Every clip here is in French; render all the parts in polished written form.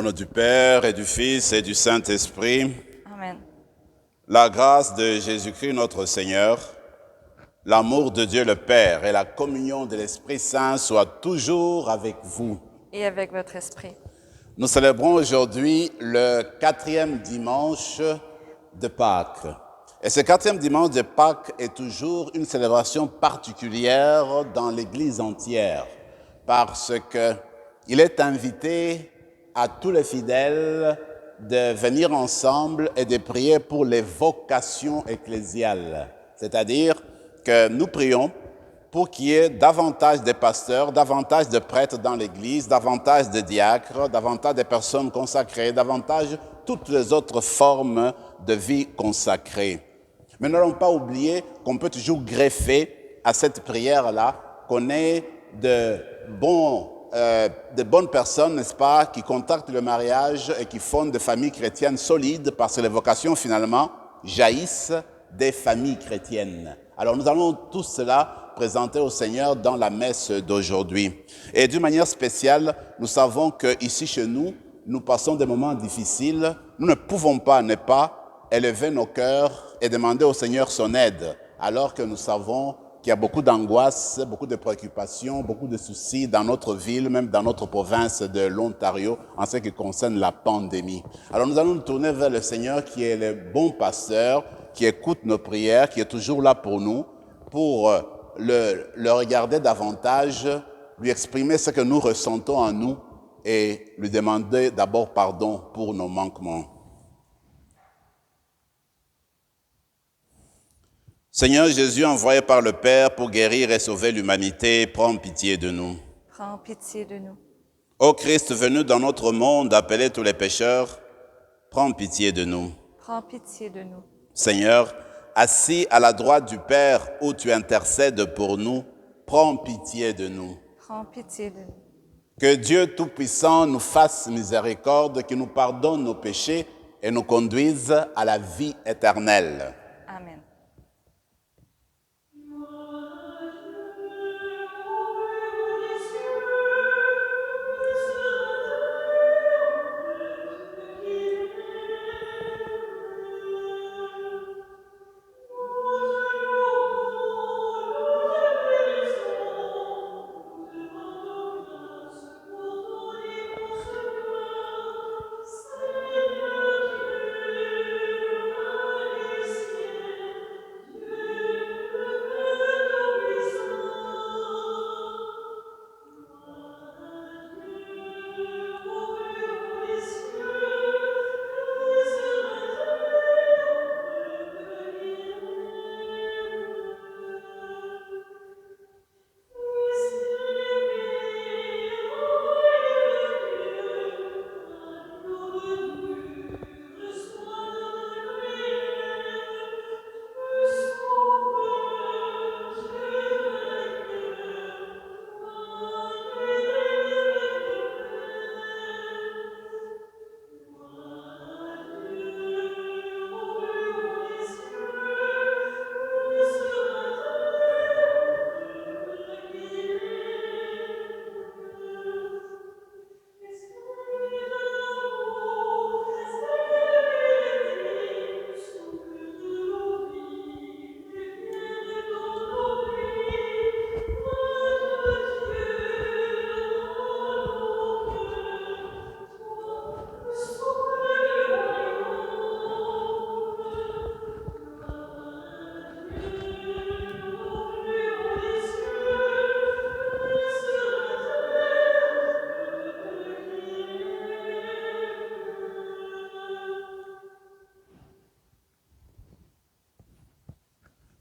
nom du Père et du Fils et du Saint-Esprit, Amen. la grâce de Jésus-Christ notre Seigneur, l'amour de Dieu le Père et la communion de l'Esprit Saint soient toujours avec vous. Et avec votre esprit. Nous célébrons aujourd'hui le 4e dimanche de Pâques. Et ce 4e dimanche de Pâques est toujours une célébration particulière dans l'Église entière, parce qu'il est invité à tous les fidèles de venir ensemble et de prier pour les vocations ecclésiales. C'est-à-dire que nous prions pour qu'il y ait davantage de pasteurs, davantage de prêtres dans l'Église, davantage de diacres, davantage de personnes consacrées, davantage toutes les autres formes de vie consacrée. Mais n'allons pas oublier qu'on peut toujours greffer à cette prière-là, qu'on ait de bonnes personnes, n'est-ce pas, qui contactent le mariage et qui fondent des familles chrétiennes solides, parce que les vocations, finalement, jaillissent des familles chrétiennes. Alors nous allons tout cela présenter au Seigneur dans la messe d'aujourd'hui. Et d'une manière spéciale, nous savons qu'ici chez nous, nous passons des moments difficiles. Nous ne pouvons pas ne pas élever nos cœurs et demander au Seigneur son aide, alors que nous savons qu'il y a beaucoup d'angoisse, beaucoup de préoccupations, beaucoup de soucis dans notre ville, même dans notre province de l'Ontario, en ce qui concerne la pandémie. Alors nous allons nous tourner vers le Seigneur qui est le bon pasteur, qui écoute nos prières, qui est toujours là pour nous, pour le regarder davantage, lui exprimer ce que nous ressentons en nous et lui demander d'abord pardon pour nos manquements. Seigneur Jésus, envoyé par le Père pour guérir et sauver l'humanité, prends pitié de nous. Prends pitié de nous. Ô Christ venu dans notre monde appeler tous les pécheurs, prends pitié de nous. Prends pitié de nous. Seigneur, assis à la droite du Père où tu intercèdes pour nous, prends pitié de nous. Prends pitié de nous. Que Dieu Tout-Puissant nous fasse miséricorde, qu'il nous pardonne nos péchés et nous conduise à la vie éternelle. Amen.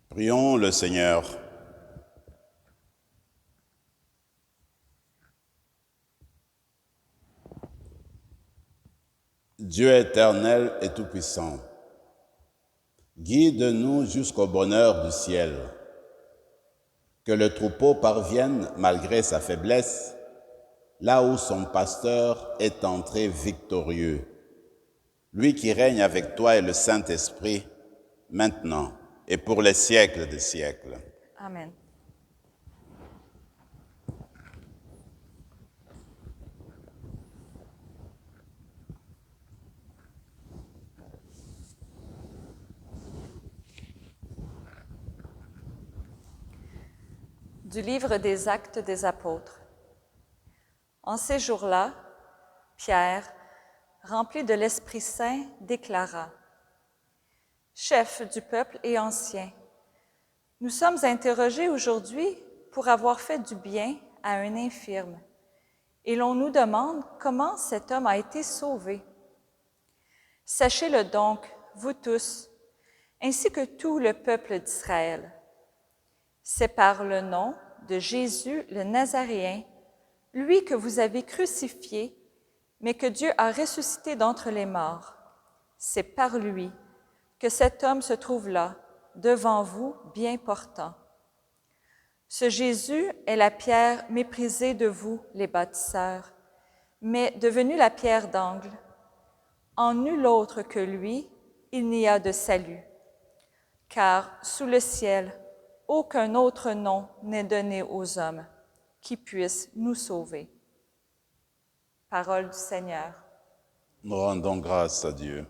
Prions le Seigneur. Dieu éternel et tout-puissant, guide-nous jusqu'au bonheur du ciel. Que le troupeau parvienne, malgré sa faiblesse, là où son pasteur est entré victorieux. Lui qui règne avec toi et le Saint-Esprit, maintenant et pour les siècles des siècles. Amen. Du livre des Actes des Apôtres. En ces jours-là, Pierre, rempli de l'Esprit Saint, déclara: « Chefs du peuple et anciens, nous sommes interrogés aujourd'hui pour avoir fait du bien à un infirme, et l'on nous demande comment cet homme a été sauvé. Sachez-le donc, vous tous, ainsi que tout le peuple d'Israël. C'est par le nom de Jésus le Nazaréen, lui que vous avez crucifié, mais que Dieu a ressuscité d'entre les morts. C'est par lui que cet homme se trouve là, devant vous, bien portant. Ce Jésus est la pierre méprisée de vous, les bâtisseurs, mais devenue la pierre d'angle. En nul autre que lui, il n'y a de salut, car sous le ciel, aucun autre nom n'est donné aux hommes qui puisse nous sauver. » Parole du Seigneur. Nous rendons grâce à Dieu.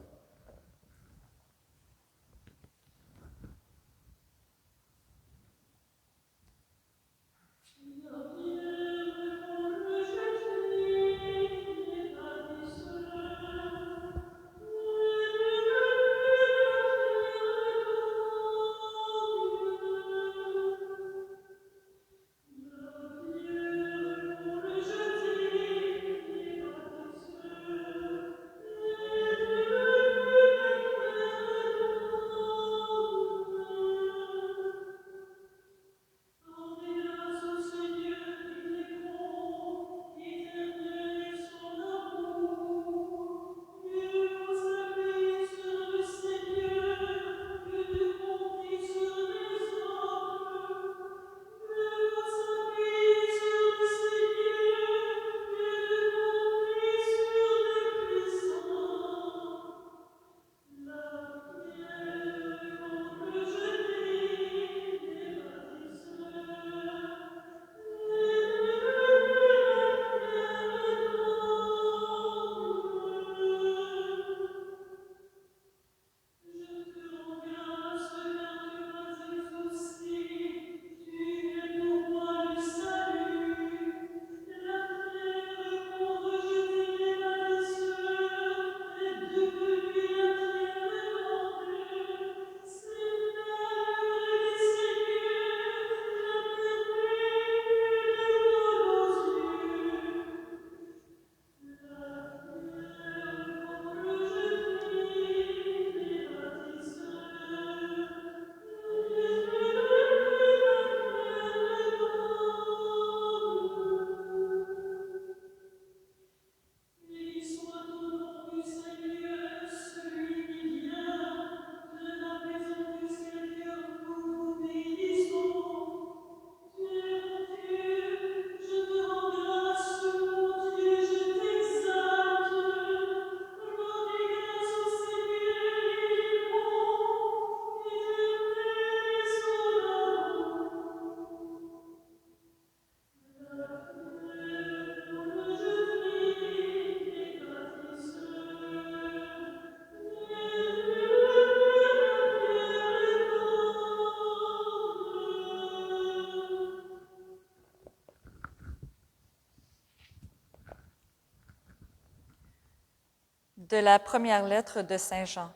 De la première lettre de Saint Jean.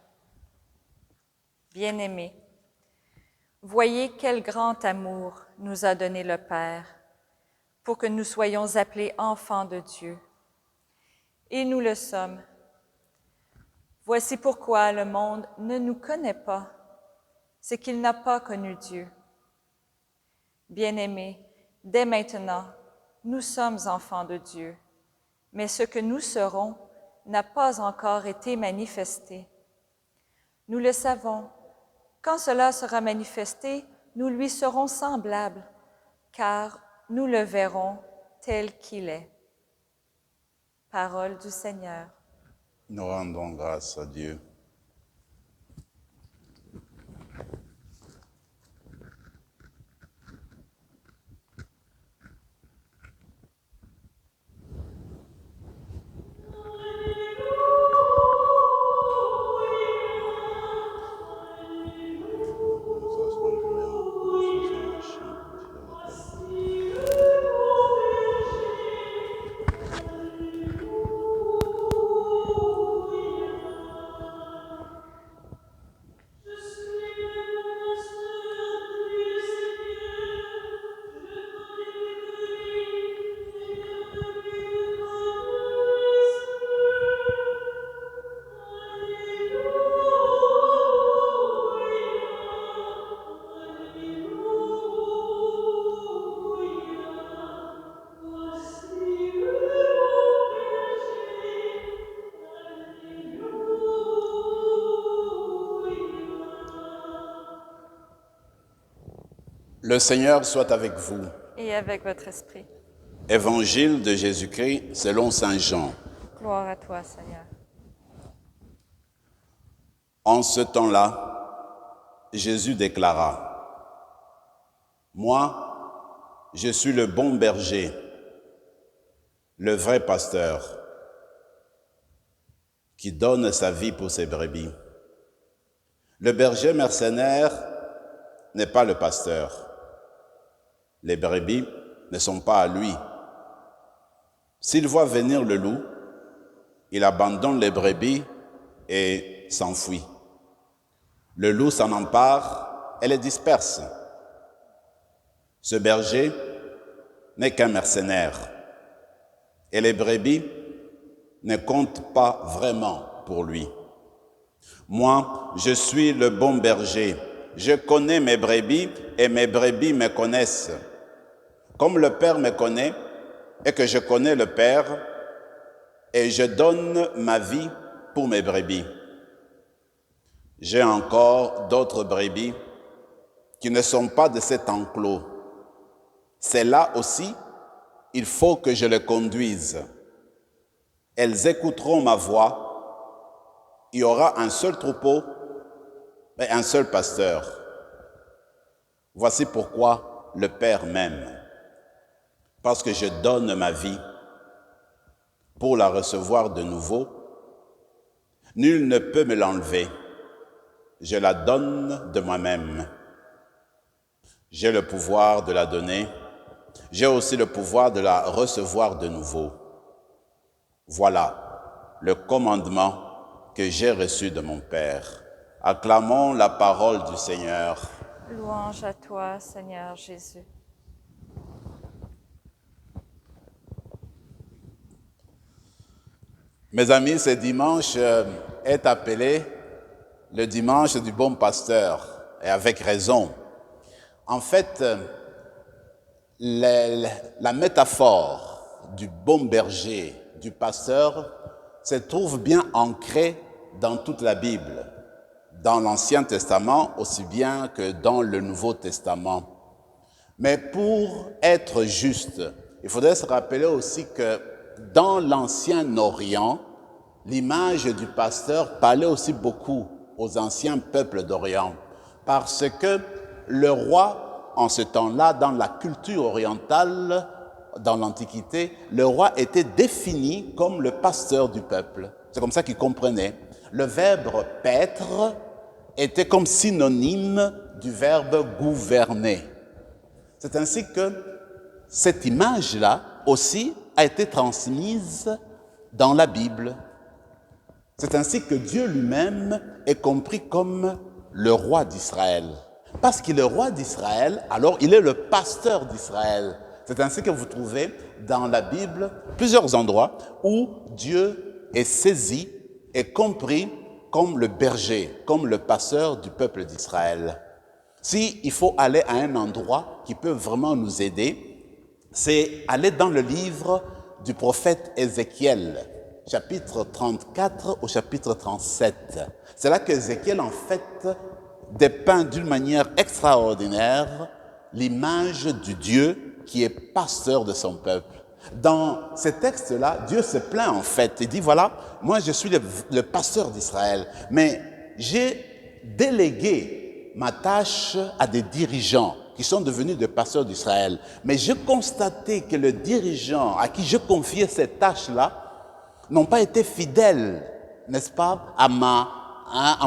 Bien-aimés, voyez quel grand amour nous a donné le Père pour que nous soyons appelés enfants de Dieu. Et nous le sommes. Voici pourquoi le monde ne nous connaît pas, c'est qu'il n'a pas connu Dieu. Bien-aimés, dès maintenant, nous sommes enfants de Dieu, mais ce que nous serons n'a pas encore été manifesté. Nous le savons. Quand cela sera manifesté, nous lui serons semblables, car nous le verrons tel qu'il est. Parole du Seigneur. Nous rendons grâce à Dieu. Le Seigneur soit avec vous. Et avec votre esprit. Évangile de Jésus-Christ selon saint Jean. Gloire à toi, Seigneur. En ce temps-là, Jésus déclara, « Moi, je suis le bon berger, le vrai pasteur, qui donne sa vie pour ses brebis. Le berger mercenaire n'est pas le pasteur. Les brebis ne sont pas à lui. S'il voit venir le loup, il abandonne les brebis et s'enfuit. Le loup s'en empare et les disperse. Ce berger n'est qu'un mercenaire et les brebis ne comptent pas vraiment pour lui. Moi, je suis le bon berger. Je connais mes brebis et mes brebis me connaissent. Comme le Père me connaît et que je connais le Père, et je donne ma vie pour mes brebis. J'ai encore d'autres brebis qui ne sont pas de cet enclos. Celles-là aussi, il faut que je les conduise. Elles écouteront ma voix. Il y aura un seul troupeau et un seul pasteur. Voici pourquoi le Père m'aime. Parce que je donne ma vie pour la recevoir de nouveau. Nul ne peut me l'enlever. Je la donne de moi-même. J'ai le pouvoir de la donner. J'ai aussi le pouvoir de la recevoir de nouveau. Voilà le commandement que j'ai reçu de mon Père. Acclamons la parole du Seigneur. Louange à toi, Seigneur Jésus. Mes amis, ce dimanche est appelé le dimanche du bon pasteur, et avec raison. En fait, la métaphore du bon berger, du pasteur, se trouve bien ancrée dans toute la Bible, dans l'Ancien Testament aussi bien que dans le Nouveau Testament. Mais pour être juste, il faudrait se rappeler aussi que dans l'Ancien Orient, l'image du pasteur parlait aussi beaucoup aux anciens peuples d'Orient, parce que le roi, en ce temps-là, dans la culture orientale, dans l'Antiquité, le roi était défini comme le pasteur du peuple. C'est comme ça qu'il comprenait. Le verbe « paître » était comme synonyme du verbe « gouverner ». C'est ainsi que cette image-là aussi a été transmise dans la Bible. C'est ainsi que Dieu lui-même est compris comme le roi d'Israël. Parce qu'il est roi d'Israël, alors il est le pasteur d'Israël. C'est ainsi que vous trouvez dans la Bible plusieurs endroits où Dieu est saisi et compris comme le berger, comme le pasteur du peuple d'Israël. S'il faut aller à un endroit qui peut vraiment nous aider, c'est aller dans le livre du prophète Ézéchiel, chapitre 34 au chapitre 37. C'est là qu'Ézéchiel, en fait, dépeint d'une manière extraordinaire l'image du Dieu qui est pasteur de son peuple. Dans ces textes-là, Dieu se plaint en fait. Il dit, voilà, moi je suis le pasteur d'Israël, mais j'ai délégué ma tâche à des dirigeants qui sont devenus des pasteurs d'Israël. Mais j'ai constaté que les dirigeants à qui je confiais cette tâche-là n'ont pas été fidèles, n'est-ce pas, à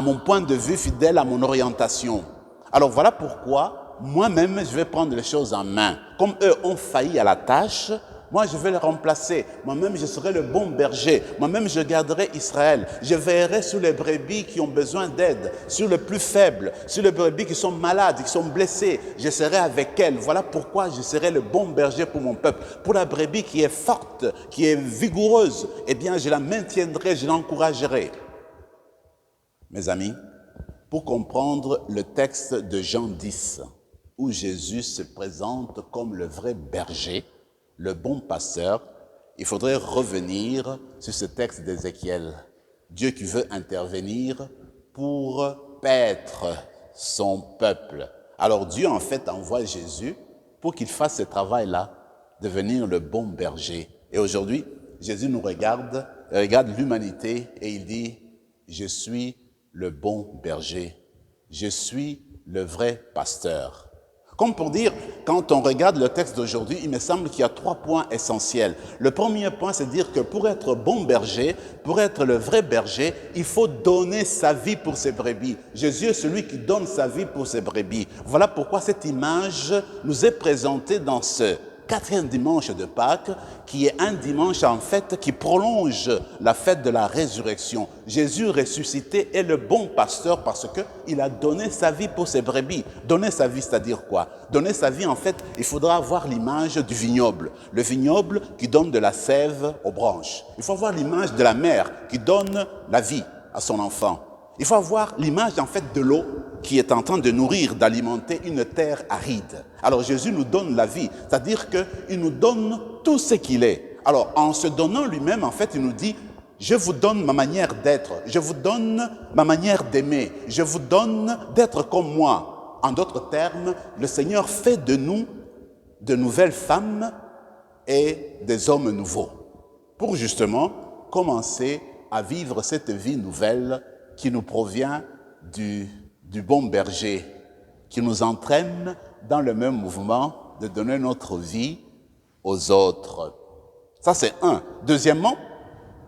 mon point de vue, fidèles à mon orientation. Alors voilà pourquoi moi-même je vais prendre les choses en main. Comme eux ont failli à la tâche, moi je vais les remplacer. Moi-même je serai le bon berger. Moi-même je garderai Israël. Je veillerai sur les brebis qui ont besoin d'aide, sur les plus faibles, sur les brebis qui sont malades, qui sont blessées. Je serai avec elles. Voilà pourquoi je serai le bon berger pour mon peuple. Pour la brebis qui est forte, qui est vigoureuse, eh bien je la maintiendrai, je l'encouragerai. Mes amis, pour comprendre le texte de Jean 10, où Jésus se présente comme le vrai berger, le bon pasteur, il faudrait revenir sur ce texte d'Ézéchiel. Dieu qui veut intervenir pour paître son peuple. Alors Dieu, en fait, envoie Jésus pour qu'il fasse ce travail-là, devenir le bon berger. Et aujourd'hui, Jésus nous regarde l'humanité et il dit, je suis le bon berger, je suis le vrai pasteur. Comme pour dire, quand on regarde le texte d'aujourd'hui, il me semble qu'il y a 3 points essentiels. Le premier point, c'est de dire que pour être bon berger, pour être le vrai berger, il faut donner sa vie pour ses brebis. Jésus est celui qui donne sa vie pour ses brebis. Voilà pourquoi cette image nous est présentée dans ce 4e dimanche de Pâques, qui est un dimanche en fait qui prolonge la fête de la résurrection. Jésus ressuscité est le bon pasteur parce qu'il a donné sa vie pour ses brebis. Donner sa vie, c'est-à-dire quoi? Donner sa vie, en fait, il faudra avoir l'image du vignoble. Le vignoble qui donne de la sève aux branches. Il faut avoir l'image de la mère qui donne la vie à son enfant. Il faut avoir l'image, en fait, de l'eau qui est en train de nourrir, d'alimenter une terre aride. Alors Jésus nous donne la vie, c'est-à-dire qu'il nous donne tout ce qu'il est. Alors en se donnant lui-même, en fait, il nous dit, je vous donne ma manière d'être, je vous donne ma manière d'aimer, je vous donne d'être comme moi. En d'autres termes, le Seigneur fait de nous de nouvelles femmes et des hommes nouveaux, pour justement commencer à vivre cette vie nouvelle qui nous provient du bon berger, qui nous entraîne dans le même mouvement de donner notre vie aux autres. Ça, c'est un. Deuxièmement,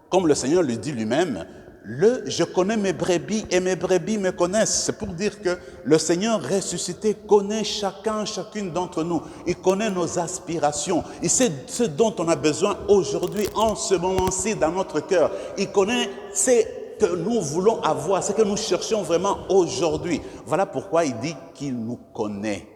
comme le Seigneur le dit lui-même, je connais mes brebis et mes brebis me connaissent. C'est pour dire que le Seigneur ressuscité connaît chacune d'entre nous. Il connaît nos aspirations. Il sait ce dont on a besoin aujourd'hui, en ce moment-ci, dans notre cœur. Il connaît que nous voulons avoir, ce que nous cherchons vraiment aujourd'hui. Voilà pourquoi il dit qu'il nous connaît.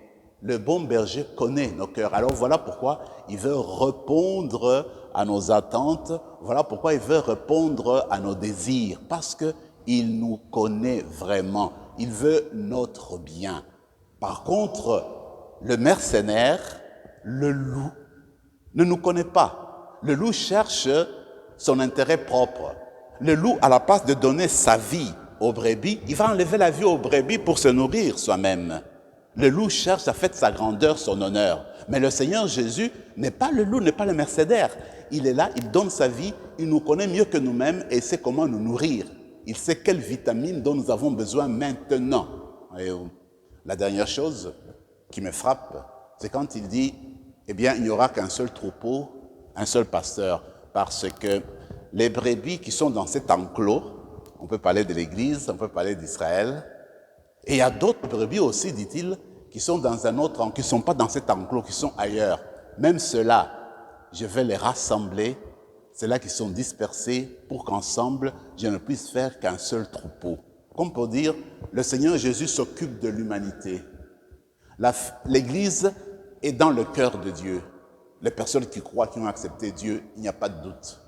Le bon berger connaît nos cœurs. Alors voilà pourquoi il veut répondre à nos attentes. Voilà pourquoi il veut répondre à nos désirs. Parce qu'il nous connaît vraiment. Il veut notre bien. Par contre, le mercenaire, le loup, ne nous connaît pas. Le loup cherche son intérêt propre. Le loup, à la place de donner sa vie aux brebis, il va enlever la vie aux brebis pour se nourrir soi-même. Le loup cherche à faire de sa grandeur son honneur. Mais le Seigneur Jésus n'est pas le loup, n'est pas le mercenaire. Il est là, il donne sa vie, il nous connaît mieux que nous-mêmes et il sait comment nous nourrir. Il sait quelles vitamines dont nous avons besoin maintenant. Et la dernière chose qui me frappe, c'est quand il dit, eh bien, il n'y aura qu'un seul troupeau, un seul pasteur, parce que les brebis qui sont dans cet enclos, on peut parler de l'Église, on peut parler d'Israël, et il y a d'autres brebis aussi, dit-il, qui sont dans un autre enclos, qui ne sont pas dans cet enclos, qui sont ailleurs. Même ceux-là, je vais les rassembler, ceux-là qui sont dispersés, pour qu'ensemble, je ne puisse faire qu'un seul troupeau. Comme pour dire, le Seigneur Jésus s'occupe de l'humanité. L'Église est dans le cœur de Dieu. Les personnes qui croient, qui ont accepté Dieu, il n'y a pas de doute.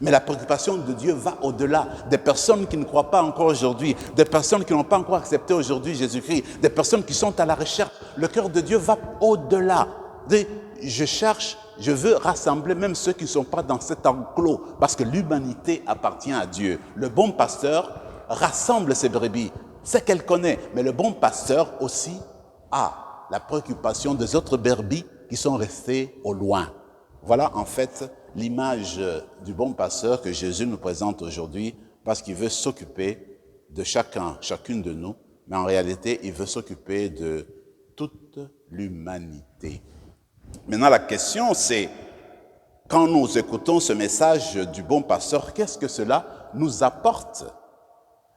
Mais la préoccupation de Dieu va au-delà des personnes qui ne croient pas encore aujourd'hui, des personnes qui n'ont pas encore accepté aujourd'hui Jésus-Christ, des personnes qui sont à la recherche. Le cœur de Dieu va au-delà. Je veux rassembler même ceux qui ne sont pas dans cet enclos, parce que l'humanité appartient à Dieu. Le bon pasteur rassemble ses brebis, c'est qu'elle connaît, mais le bon pasteur aussi a la préoccupation des autres brebis qui sont restées au loin. Voilà en fait l'image du bon pasteur que Jésus nous présente aujourd'hui, parce qu'il veut s'occuper de chacune de nous, mais en réalité, il veut s'occuper de toute l'humanité. Maintenant, la question, c'est, quand nous écoutons ce message du bon pasteur, qu'est-ce que cela nous apporte?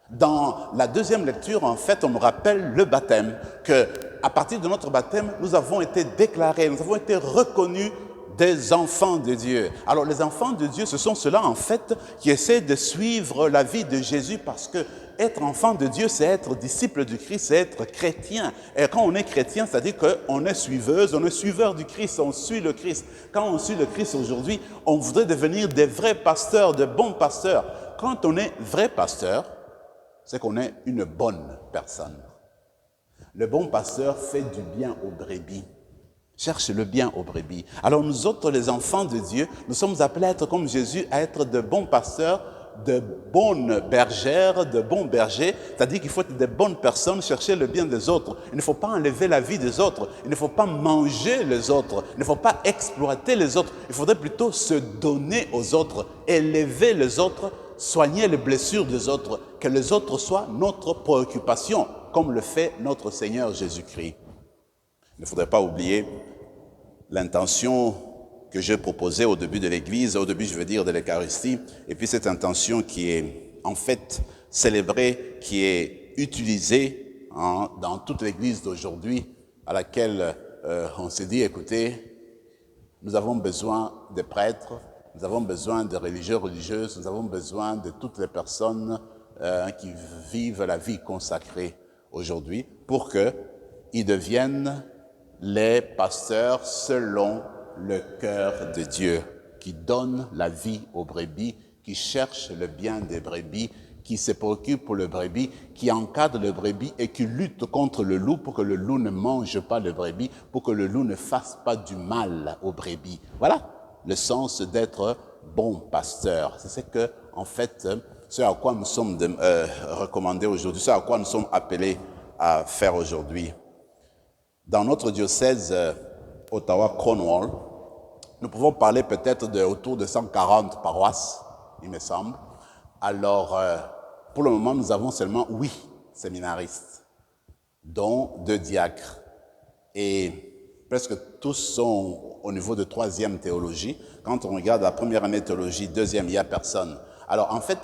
Dans la deuxième lecture, en fait, on nous rappelle le baptême, qu'à partir de notre baptême, nous avons été déclarés, nous avons été reconnus des enfants de Dieu. Alors les enfants de Dieu, ce sont ceux-là en fait qui essaient de suivre la vie de Jésus, parce que être enfant de Dieu, c'est être disciple du Christ, c'est être chrétien. Et quand on est chrétien, c'est-à-dire qu'on est suiveuse, on est suiveur du Christ, on suit le Christ. Quand on suit le Christ aujourd'hui, on voudrait devenir des vrais pasteurs, de bons pasteurs. Quand on est vrai pasteur, c'est qu'on est une bonne personne. Le bon pasteur fait du bien aux brebis. Cherche le bien aux brebis. Alors nous autres, les enfants de Dieu, nous sommes appelés à être comme Jésus, à être de bons pasteurs de bonnes bergères, de bons bergers, c'est-à-dire qu'il faut être des bonnes personnes, chercher le bien des autres. Il ne faut pas enlever la vie des autres, il ne faut pas manger les autres, il ne faut pas exploiter les autres, il faudrait plutôt se donner aux autres, élever les autres, soigner les blessures des autres, que les autres soient notre préoccupation, comme le fait notre Seigneur Jésus-Christ. Il ne faudrait pas oublier l'intention que j'ai proposée au début de l'Église, au début, je veux dire, de l'Eucharistie, et puis cette intention qui est en fait célébrée, qui est utilisée dans toute l'Église d'aujourd'hui, à laquelle on s'est dit, écoutez, nous avons besoin des prêtres, nous avons besoin des religieux, religieuses, nous avons besoin de toutes les personnes qui vivent la vie consacrée aujourd'hui pour qu'ils deviennent les pasteurs selon le cœur de Dieu, qui donnent la vie aux brebis, qui cherchent le bien des brebis, qui se préoccupent pour le brebis, qui encadrent le brebis et qui luttent contre le loup pour que le loup ne mange pas le brebis, pour que le loup ne fasse pas du mal aux brebis. Voilà le sens d'être bon pasteur. C'est ce que, en fait, ce à quoi nous sommes recommandés aujourd'hui, ce à quoi nous sommes appelés à faire aujourd'hui. Dans notre diocèse Ottawa-Cornwall, nous pouvons parler peut-être autour de 140 paroisses, il me semble. Alors, pour le moment, nous avons seulement 8 séminaristes, dont 2 diacres. Et presque tous sont au niveau de 3e théologie. Quand on regarde la première année de théologie, 2e, il n'y a personne. Alors, en fait,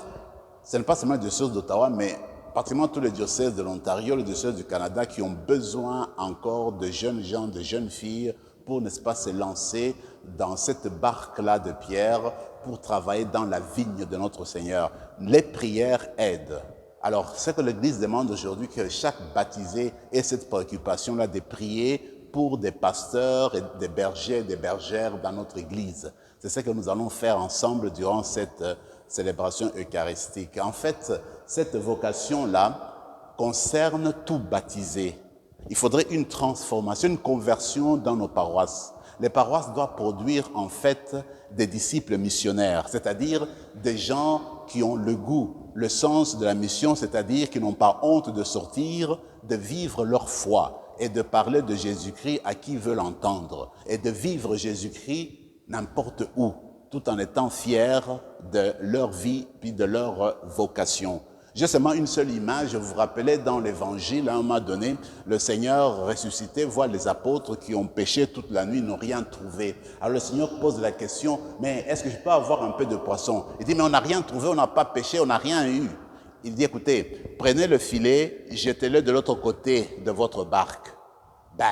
ce n'est pas seulement le diocèse d'Ottawa, mais pratiquement tous les diocèses de l'Ontario, le diocèse du Canada, qui ont besoin encore de jeunes gens, de jeunes filles, pour, n'est-ce pas, se lancer dans cette barque-là de pierre pour travailler dans la vigne de notre Seigneur. Les prières aident. Alors, ce que l'Église demande aujourd'hui, que chaque baptisé ait cette préoccupation-là de prier pour des pasteurs et des bergers et des bergères dans notre Église. C'est ce que nous allons faire ensemble durant cette célébration eucharistique. En fait, cette vocation-là concerne tout baptisé. Il faudrait une transformation, une conversion dans nos paroisses. Les paroisses doivent produire en fait des disciples missionnaires, c'est-à-dire des gens qui ont le goût, le sens de la mission, c'est-à-dire qui n'ont pas honte de sortir, de vivre leur foi et de parler de Jésus-Christ à qui veut l'entendre et de vivre Jésus-Christ n'importe où, tout en étant fiers de leur vie puis de leur vocation. J'ai seulement une seule image, vous vous rappelez dans l'évangile, à un moment donné, le Seigneur ressuscité voit les apôtres qui ont péché toute la nuit, n'ont rien trouvé. Alors le Seigneur pose la question, mais est-ce que je peux avoir un peu de poisson? Il dit, mais on n'a rien trouvé, on n'a pas péché, on n'a rien eu. Il dit, écoutez, prenez le filet, jetez-le de l'autre côté de votre barque. Ben,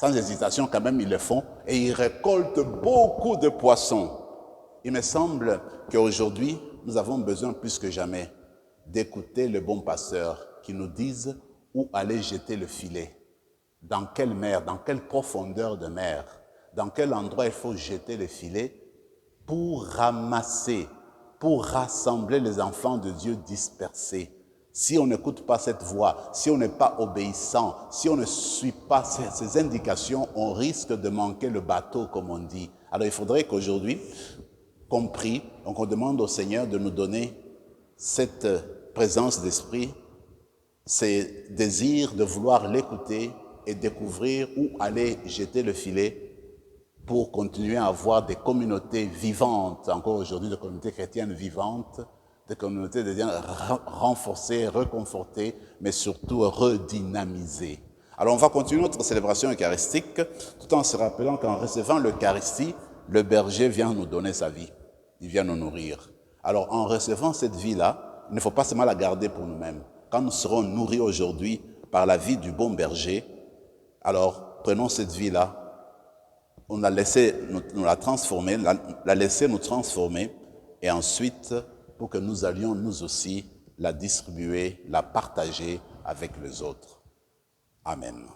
sans hésitation quand même, ils le font et ils récoltent beaucoup de poissons. Il me semble qu'aujourd'hui, nous avons besoin plus que jamais d'écouter le bon pasteur qui nous dise où aller jeter le filet, dans quelle mer, dans quelle profondeur de mer, dans quel endroit il faut jeter le filet pour ramasser, pour rassembler les enfants de Dieu dispersés. Si on n'écoute pas cette voix, si on n'est pas obéissant, si on ne suit pas ces indications, on risque de manquer le bateau, comme on dit. Alors il faudrait qu'aujourd'hui, qu'on prie, donc on demande au Seigneur de nous donner cette présence d'esprit, ces désirs de vouloir l'écouter et découvrir où aller jeter le filet pour continuer à avoir des communautés vivantes, encore aujourd'hui des communautés chrétiennes vivantes, des communautés de Dieu renforcées, reconfortées, mais surtout redynamisées. Alors on va continuer notre célébration eucharistique tout en se rappelant qu'en recevant l'Eucharistie, le berger vient nous donner sa vie, il vient nous nourrir. Alors en recevant cette vie-là, il ne faut pas seulement la garder pour nous-mêmes. Quand nous serons nourris aujourd'hui par la vie du bon berger, alors prenons cette vie-là, on l'a laissé nous la transformer, la laisser nous transformer, et ensuite, pour que nous allions nous aussi la distribuer, la partager avec les autres. Amen.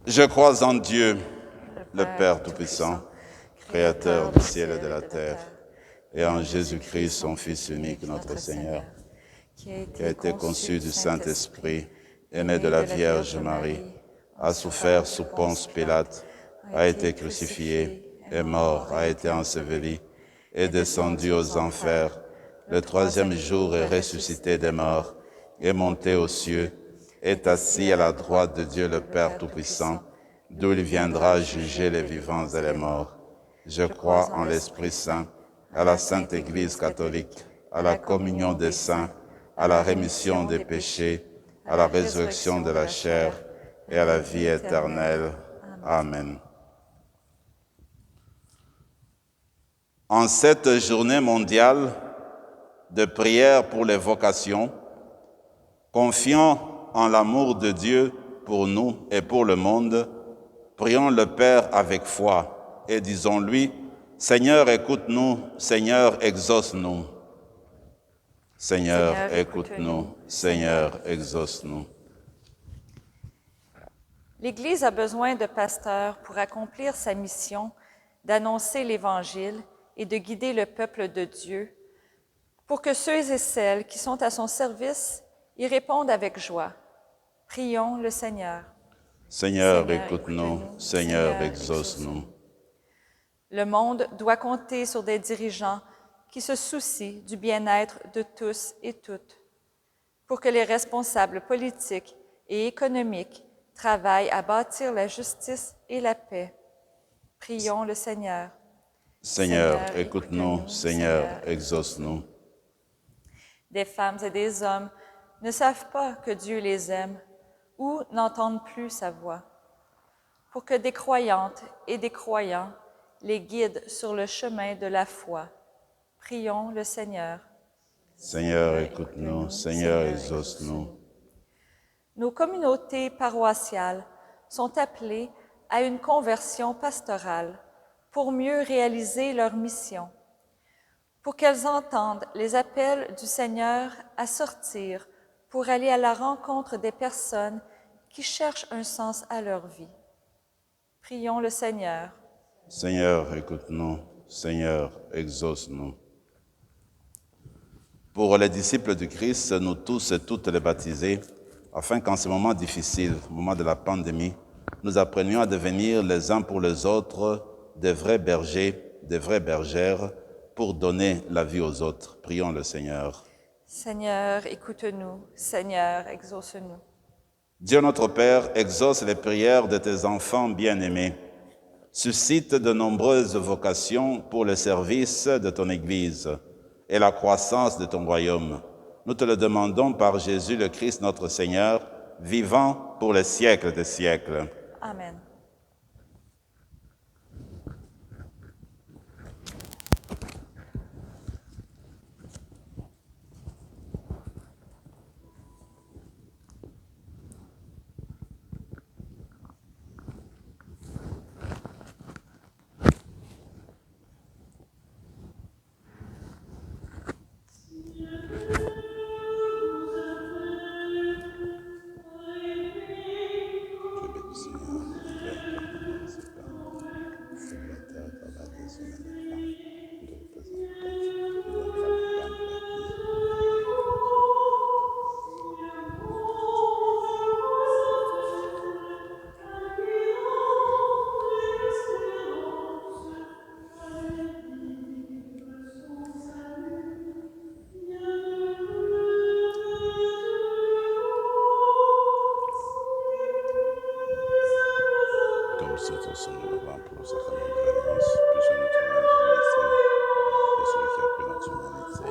Je crois en Dieu, le Père Tout-Puissant, Créateur du ciel et de la terre, et en Jésus-Christ, son Fils unique, notre Seigneur, qui a été conçu du Saint-Esprit, est né de la Vierge Marie, a souffert sous Ponce Pilate, a été crucifié, est mort, a été enseveli, est descendu aux enfers. Le troisième jour est ressuscité des morts, est monté aux cieux, est assis à la droite de Dieu le Père Tout-Puissant, d'où il viendra juger les vivants et les morts. Je crois en l'Esprit Saint, à la Sainte Église catholique, à la communion des saints, à la rémission des péchés, à la résurrection de la chair et à la vie éternelle. Amen. En cette journée mondiale de prière pour les vocations, confiant en l'amour de Dieu pour nous et pour le monde, prions le Père avec foi et disons-lui, Seigneur, écoute-nous, Seigneur, exauce-nous. Seigneur, écoute-nous, Seigneur, exauce-nous. L'Église a besoin de pasteurs pour accomplir sa mission d'annoncer l'Évangile et de guider le peuple de Dieu, pour que ceux et celles qui sont à son service y répondent avec joie. Prions le Seigneur. Seigneur, écoute-nous, Seigneur, exauce-nous. Le monde doit compter sur des dirigeants qui se soucient du bien-être de tous et toutes, pour que les responsables politiques et économiques travaillent à bâtir la justice et la paix. Prions le Seigneur. Seigneur, écoute-nous, Seigneur, exauce-nous. Des femmes et des hommes ne savent pas que Dieu les aime ou n'entendent plus sa voix. Pour que des croyantes et des croyants les guident sur le chemin de la foi. Prions le Seigneur. Seigneur, écoute-nous, Seigneur, exauce-nous. Nos communautés paroissiales sont appelées à une conversion pastorale pour mieux réaliser leur mission, pour qu'elles entendent les appels du Seigneur à sortir pour aller à la rencontre des personnes qui cherchent un sens à leur vie. Prions le Seigneur. Seigneur, écoute-nous, Seigneur, exauce-nous. Pour les disciples du Christ, nous tous et toutes les baptisés, afin qu'en ce moment difficile, au moment de la pandémie, nous apprenions à devenir les uns pour les autres des vrais bergers, des vraies bergères, pour donner la vie aux autres. Prions le Seigneur. Seigneur, écoute-nous. Seigneur, exauce-nous. Dieu notre Père, exauce les prières de tes enfants bien-aimés. Suscite de nombreuses vocations pour le service de ton Église et la croissance de ton royaume. Nous te le demandons par Jésus le Christ notre Seigneur, vivant pour les siècles des siècles. Amen. Comme c'est au Seigneur avant pour le sacrement de l'Alliance, puissions nous trouver en Jésus de celui qui a pris notre humanité.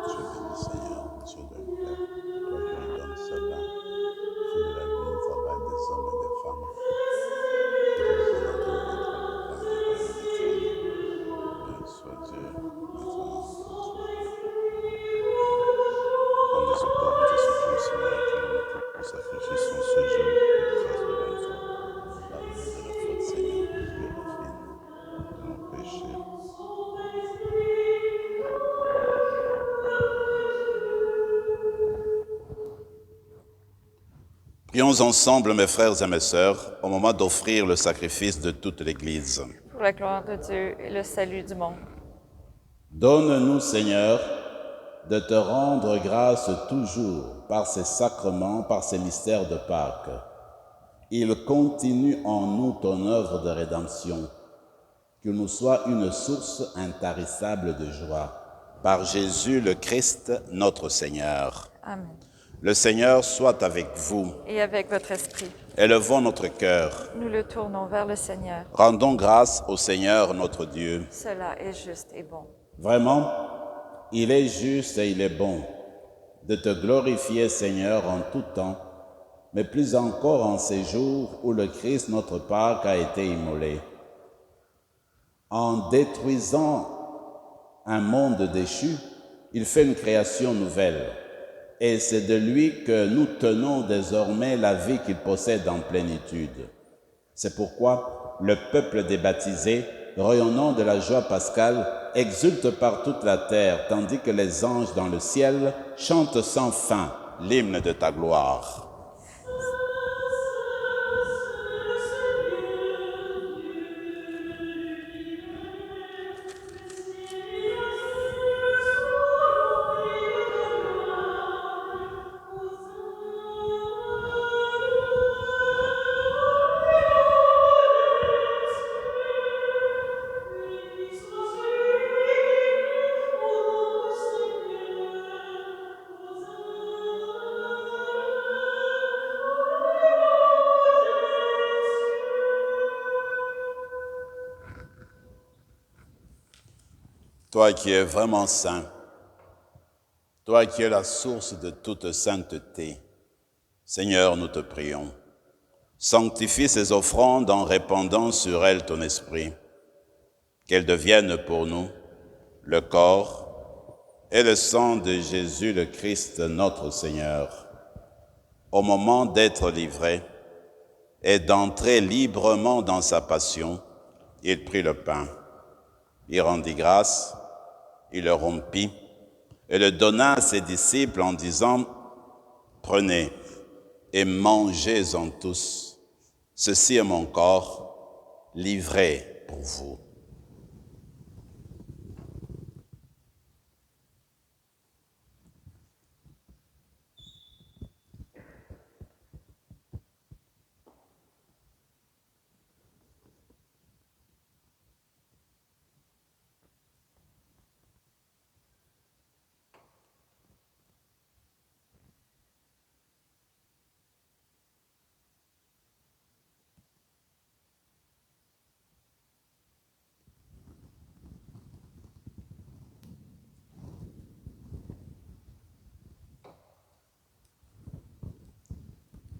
Je bénis Seigneur, Dieu de Père, toi qui ordonnes cela, fruit de la vie, travail des hommes et des femmes, et que le pendant qu'il viendra le vent du royaume éternel. Béni soit Dieu, maintenant, en de ce pauvre, de ce bon Seigneur, que nous sacrifions ce jour, grâce devant toi, pardonne de nos fautes, Seigneur, purifie-nous de nos péchés. Prions ensemble, mes frères et mes sœurs, au moment d'offrir le sacrifice de toute l'Église. Pour la gloire de Dieu et le salut du monde. Donne-nous, Seigneur, de te rendre grâce toujours par ces sacrements, par ces mystères de Pâques. Il continue en nous ton œuvre de rédemption, qu'il nous soit une source intarissable de joie. Par Jésus le Christ, notre Seigneur. Amen. Le Seigneur soit avec vous. Et avec votre esprit, Élevons notre cœur. nous le tournons vers le Seigneur. Rendons grâce au Seigneur notre Dieu. Cela est juste et bon. Vraiment, il est juste et il est bon de te glorifier, Seigneur, en tout temps, mais plus encore en ces jours où le Christ, notre Pâque, a été immolé. En détruisant un monde déchu, il fait une création nouvelle. Et c'est de lui que nous tenons désormais la vie qu'il possède en plénitude. C'est pourquoi le peuple des baptisés, rayonnant de la joie pascale, exulte par toute la terre, tandis que les anges dans le ciel chantent sans fin l'hymne de ta gloire. Toi qui es vraiment saint, toi qui es la source de toute sainteté, Seigneur, nous te prions, sanctifie ces offrandes en répandant sur elles ton esprit, qu'elles deviennent pour nous le corps et le sang de Jésus le Christ, notre Seigneur. Au moment d'être livré et d'entrer librement dans sa passion, il prit le pain, il rendit grâce, il le rompit et le donna à ses disciples en disant « Prenez et mangez-en tous. Ceci est mon corps livré pour vous. »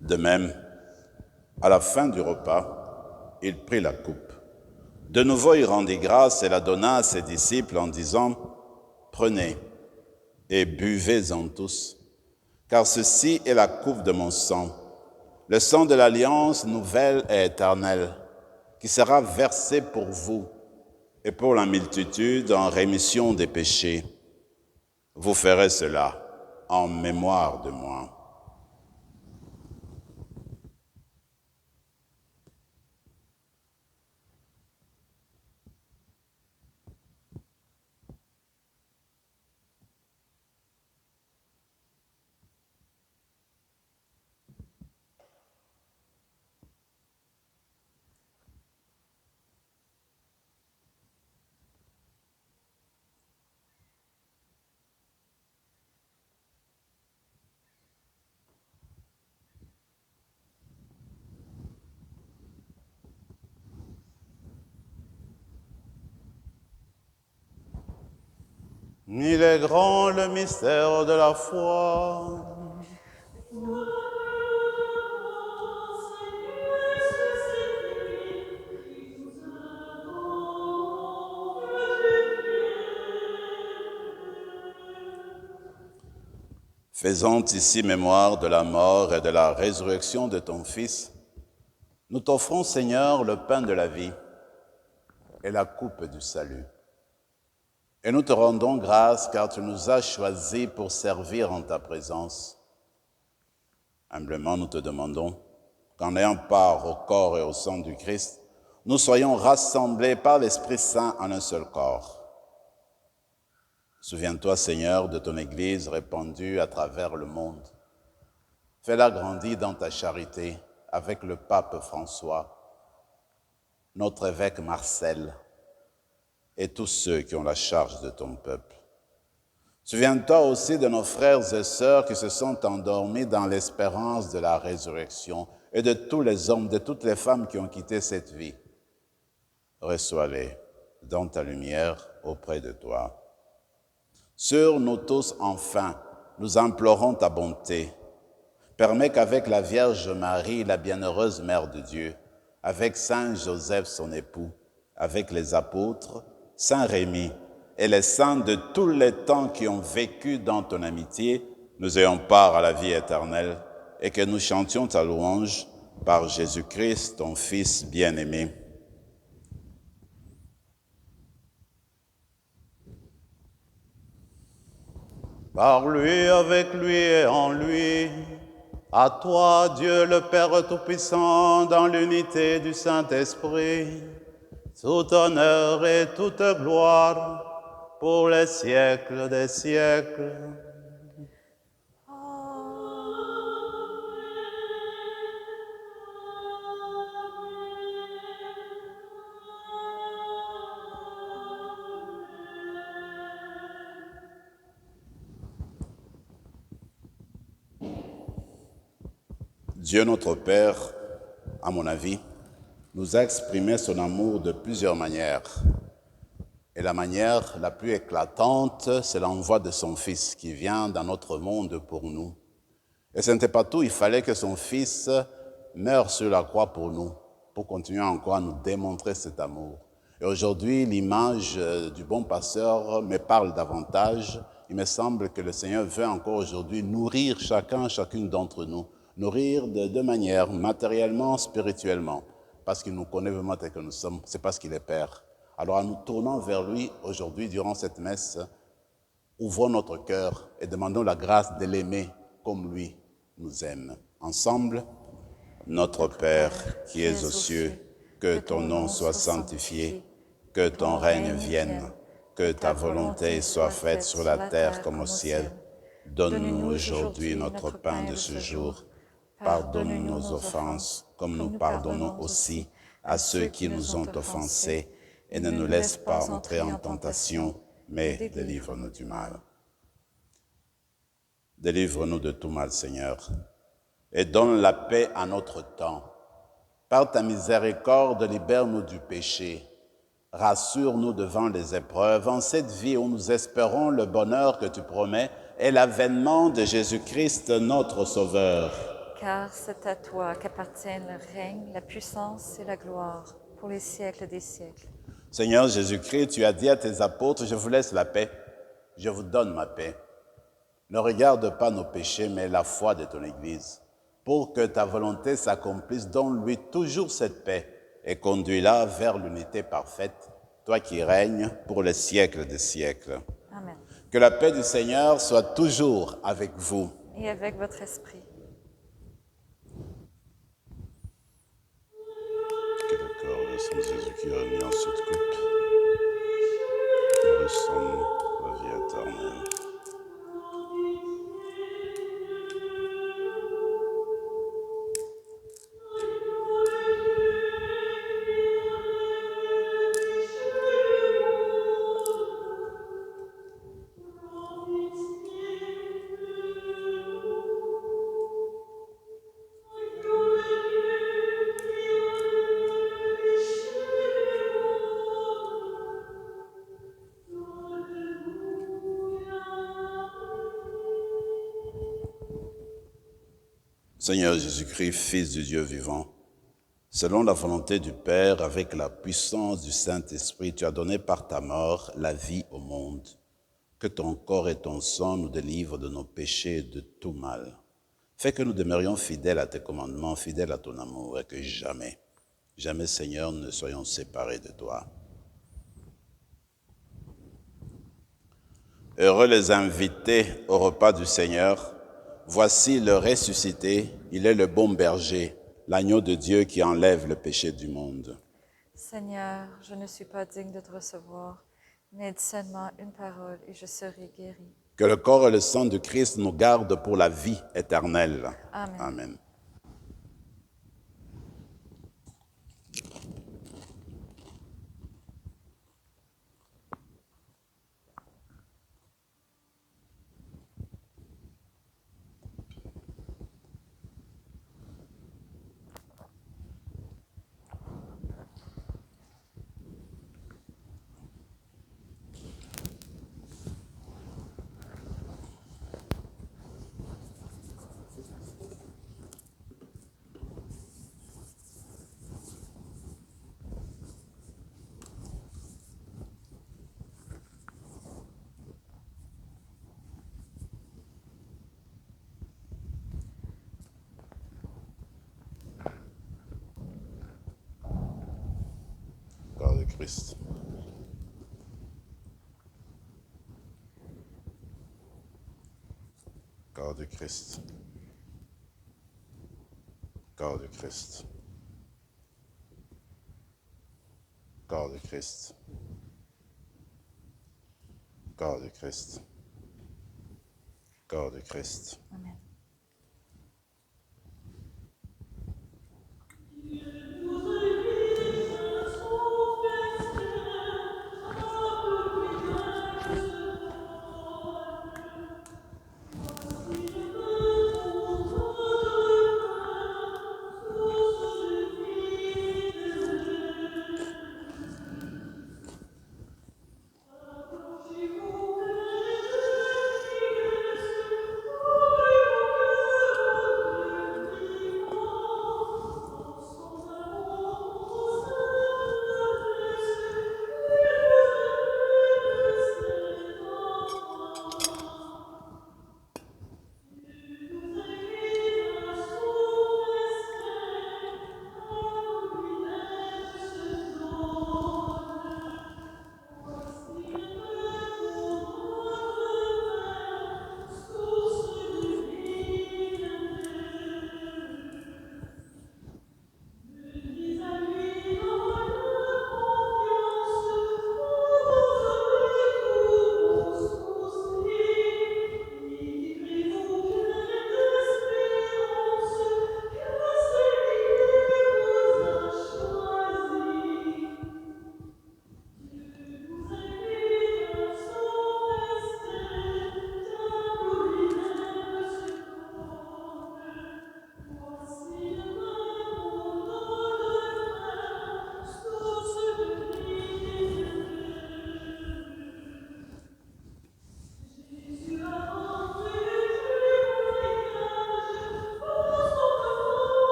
De même, à la fin du repas, il prit la coupe. De nouveau, il rendit grâce et la donna à ses disciples en disant « Prenez et buvez-en tous, car ceci est la coupe de mon sang, le sang de l'alliance nouvelle et éternelle, qui sera versé pour vous et pour la multitude en rémission des péchés. Vous ferez cela en mémoire de moi. » Il est grand le mystère de la foi. Faisant ici mémoire de la mort et de la résurrection de ton Fils, nous t'offrons, Seigneur, le pain de la vie et la coupe du salut. Et nous te rendons grâce car tu nous as choisis pour servir en ta présence. Humblement, nous te demandons qu'en ayant part au corps et au sang du Christ, nous soyons rassemblés par l'Esprit Saint en un seul corps. Souviens-toi, Seigneur, de ton Église répandue à travers le monde. Fais-la grandir dans ta charité avec le pape François, notre évêque Marcel et tous ceux qui ont la charge de ton peuple. Souviens-toi aussi de nos frères et sœurs qui se sont endormis dans l'espérance de la résurrection et de tous les hommes, de toutes les femmes qui ont quitté cette vie. Reçois-les dans ta lumière auprès de toi. Sur nous tous, enfin, nous implorons ta bonté. Permets qu'avec la Vierge Marie, la bienheureuse Mère de Dieu, avec Saint Joseph, son époux, avec les apôtres, Saint Rémy et les saints de tous les temps qui ont vécu dans ton amitié, nous ayons part à la vie éternelle et que nous chantions ta louange par Jésus-Christ, ton Fils bien-aimé. Par lui, avec lui et en lui, à toi, Dieu le Père Tout-Puissant, dans l'unité du Saint-Esprit, tout honneur et toute gloire pour les siècles des siècles. Dieu notre Père, à mon avis, nous a exprimé son amour de plusieurs manières. Et la manière la plus éclatante, c'est l'envoi de son Fils qui vient dans notre monde pour nous. Et ce n'était pas tout, il fallait que son Fils meure sur la croix pour nous, pour continuer encore à nous démontrer cet amour. Et aujourd'hui, l'image du bon pasteur me parle davantage. Il me semble que le Seigneur veut encore aujourd'hui nourrir chacune d'entre nous. Nourrir de deux manières, matériellement, spirituellement. Parce qu'il nous connaît vraiment tel que nous sommes, c'est parce qu'il est Père. Alors en nous tournant vers lui aujourd'hui, durant cette messe, ouvrons notre cœur et demandons la grâce de l'aimer comme lui nous aime. Ensemble, notre Père qui es aux cieux, que ton nom soit sanctifié, que ton règne vienne, que ta volonté soit faite sur la terre comme au ciel. Donne-nous aujourd'hui notre pain de ce jour. Pardonne nos offenses, comme nous pardonnons aussi à ceux qui nous ont offensés, et ne nous laisse pas entrer en tentation, mais délivre-nous du mal. Délivre-nous de tout mal, Seigneur, et donne la paix à notre temps. Par ta miséricorde, libère-nous du péché. Rassure-nous devant les épreuves, en cette vie où nous espérons le bonheur que tu promets et l'avènement de Jésus-Christ, notre Sauveur. Car c'est à toi qu'appartiennent le règne, la puissance et la gloire pour les siècles des siècles. Seigneur Jésus-Christ, tu as dit à tes apôtres, je vous laisse la paix, je vous donne ma paix. Ne regarde pas nos péchés, mais la foi de ton Église, pour que ta volonté s'accomplisse, donne-lui toujours cette paix et conduis-la vers l'unité parfaite, toi qui règnes pour les siècles des siècles. Amen. Que la paix du Seigneur soit toujours avec vous. Et avec votre esprit. Que le corps de Saint Jésus qui a mis en cette coupe, nous ressemble la vie éternelle. Seigneur Jésus-Christ, Fils du Dieu vivant, selon la volonté du Père, avec la puissance du Saint-Esprit, tu as donné par ta mort la vie au monde. Que ton corps et ton sang nous délivrent de nos péchés et de tout mal. Fais que nous demeurions fidèles à tes commandements, fidèles à ton amour, et que jamais, jamais, Seigneur, ne soyons séparés de toi. Heureux les invités au repas du Seigneur. Voici le ressuscité, il est le bon berger, l'agneau de Dieu qui enlève le péché du monde. Seigneur, je ne suis pas digne de te recevoir, mais dis seulement une parole et je serai guéri. Que le corps et le sang de Christ nous gardent pour la vie éternelle. Amen. Amen. Corps de Christ. Corps de Christ. Corps de Christ. Corps de Christ. Corps de Christ. Corps de Christ. Amen.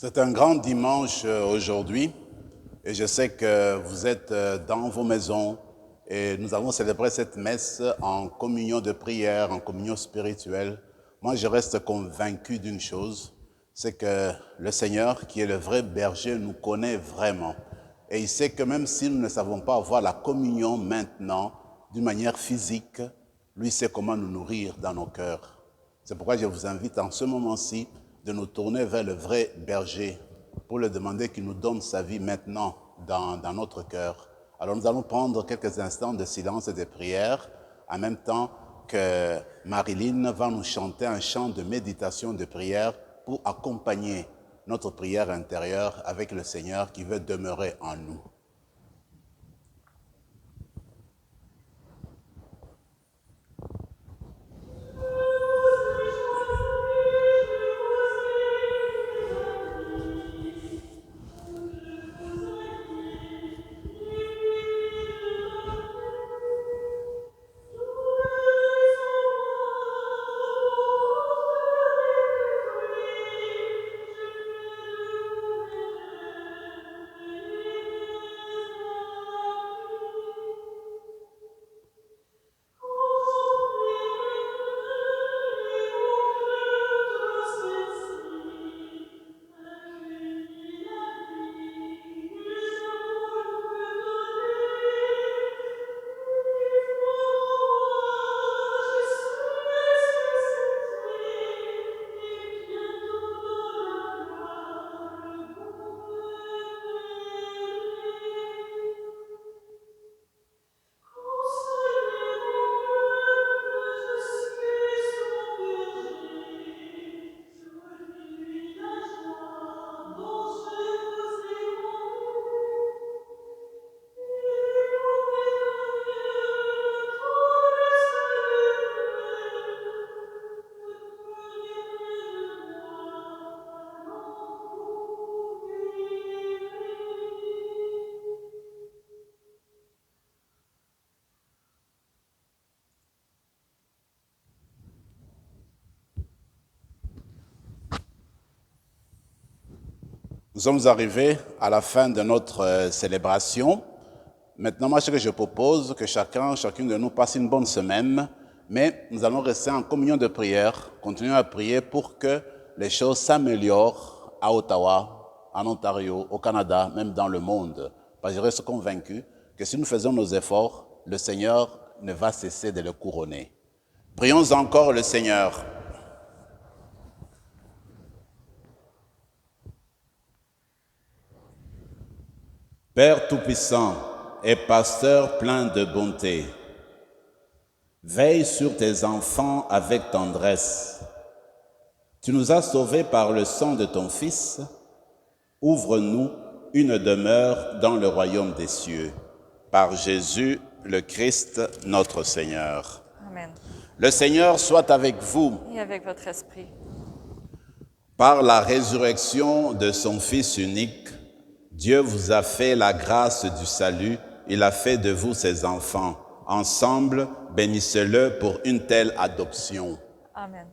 C'est un grand dimanche aujourd'hui et je sais que vous êtes dans vos maisons et nous allons célébrer cette messe en communion de prière, en communion spirituelle. Moi, je reste convaincu d'une chose, c'est que le Seigneur, qui est le vrai berger, nous connaît vraiment. Et il sait que même si nous ne savons pas avoir la communion maintenant, d'une manière physique, lui sait comment nous nourrir dans nos cœurs. C'est pourquoi je vous invite en ce moment-ci de nous tourner vers le vrai berger pour lui demander qu'il nous donne sa vie maintenant dans notre cœur. Alors nous allons prendre quelques instants de silence et de prière en même temps que Marilyn va nous chanter un chant de méditation, de prière pour accompagner notre prière intérieure avec le Seigneur qui veut demeurer en nous. Nous sommes arrivés à la fin de notre célébration. Maintenant, moi, ce que je propose, que chacune de nous passe une bonne semaine, mais nous allons rester en communion de prière, continuer à prier pour que les choses s'améliorent à Ottawa, en Ontario, au Canada, même dans le monde. Parce que je reste convaincu que si nous faisons nos efforts, le Seigneur ne va cesser de le couronner. Prions encore le Seigneur. Père Tout-Puissant et Pasteur plein de bonté, veille sur tes enfants avec tendresse. Tu nous as sauvés par le sang de ton Fils. Ouvre-nous une demeure dans le royaume des cieux. Par Jésus, le Christ, notre Seigneur. Amen. Le Seigneur soit avec vous. Et avec votre esprit. Par la résurrection de son Fils unique, Dieu vous a fait la grâce du salut. Il a fait de vous ses enfants. Ensemble, bénissez-le pour une telle adoption. Amen.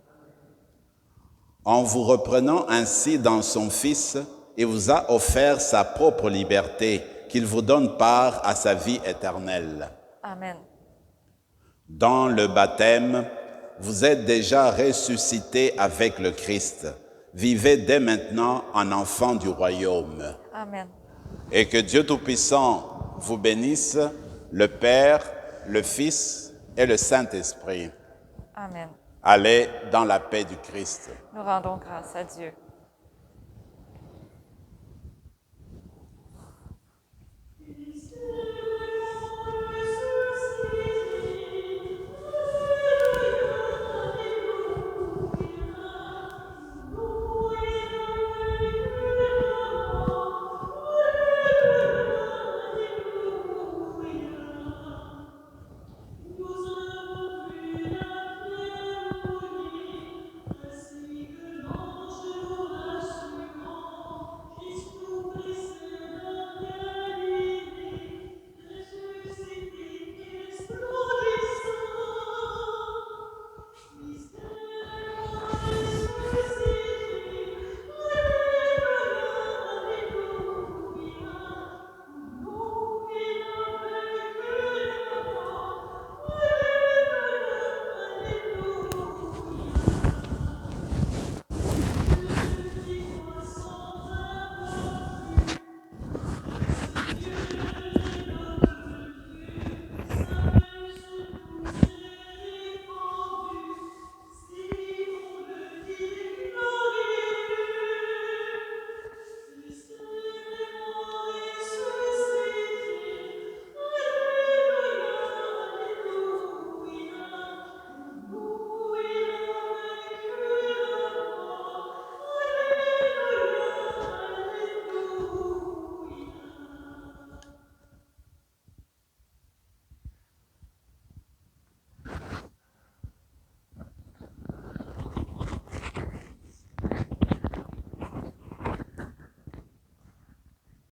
En vous reprenant ainsi dans son Fils, il vous a offert sa propre liberté, qu'il vous donne part à sa vie éternelle. Amen. Dans le baptême, vous êtes déjà ressuscités avec le Christ. Vivez dès maintenant en enfants du royaume. Amen. Et que Dieu Tout-Puissant vous bénisse, le Père, le Fils et le Saint-Esprit. Amen. Allez dans la paix du Christ. Nous rendons grâce à Dieu.